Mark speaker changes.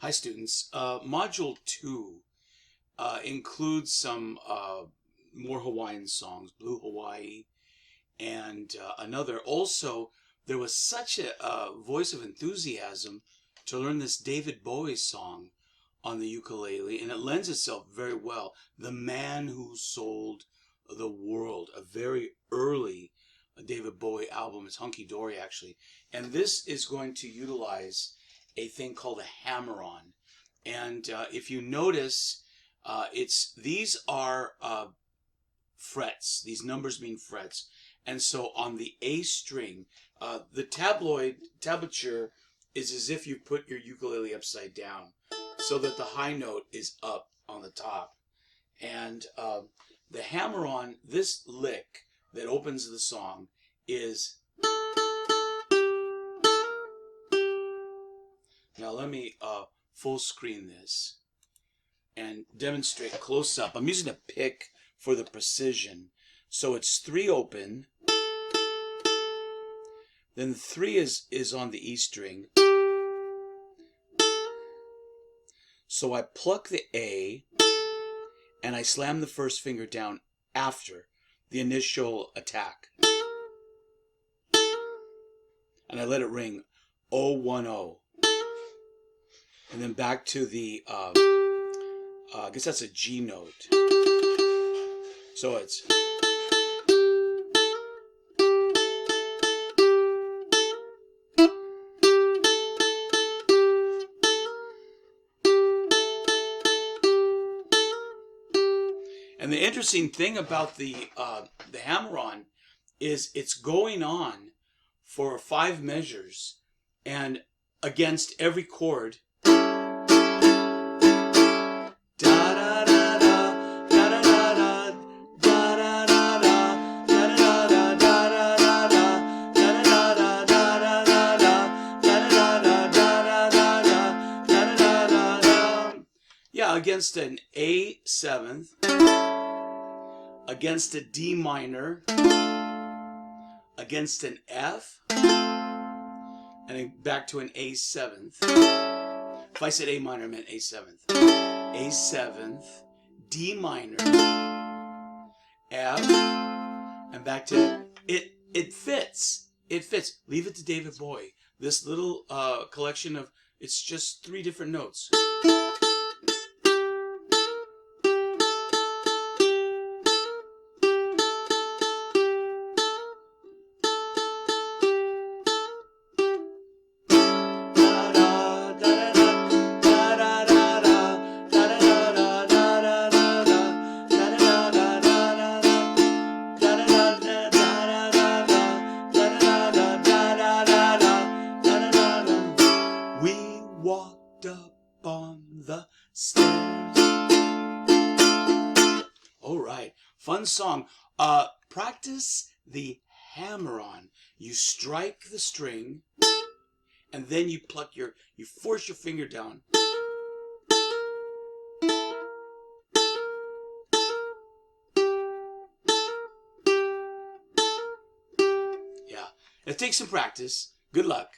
Speaker 1: Hi students. Module 2 includes some more Hawaiian songs, Blue Hawaii, and another. Also, there was such a voice of enthusiasm to learn this David Bowie song on the ukulele, and it lends itself very well. The Man Who Sold the World, a very early David Bowie album. It's Hunky Dory, actually. And this is going to utilize a thing called a hammer-on. And if you notice, these are frets. These numbers mean frets. And so on the A string, the tablature is as if you put your ukulele upside down, so that the high note is up on the top. And the hammer-on, this lick that opens the song, is... Now let me full screen this and demonstrate close up. I'm using a pick for the precision. So it's 3 open, then 3 is on the E string. So I pluck the A and I slam the first finger down after the initial attack. And I let it ring 010. And then back to the, I guess that's a G note. So it's... And the interesting thing about the hammer-on is it's going on for 5 measures, and against every chord. Yeah, against an A seventh, against a D minor, against an F, and back to an A seventh. If I said A minor, I meant A seventh. A seventh, D minor, F, and back to it. It fits. It fits. Leave it to David Bowie. This little collection of, it's just 3 different notes. Walked up on the stairs. All right, fun song. Practice the hammer-on. You strike the string, and then you pluck you force your finger down. Yeah, it takes some practice. Good luck.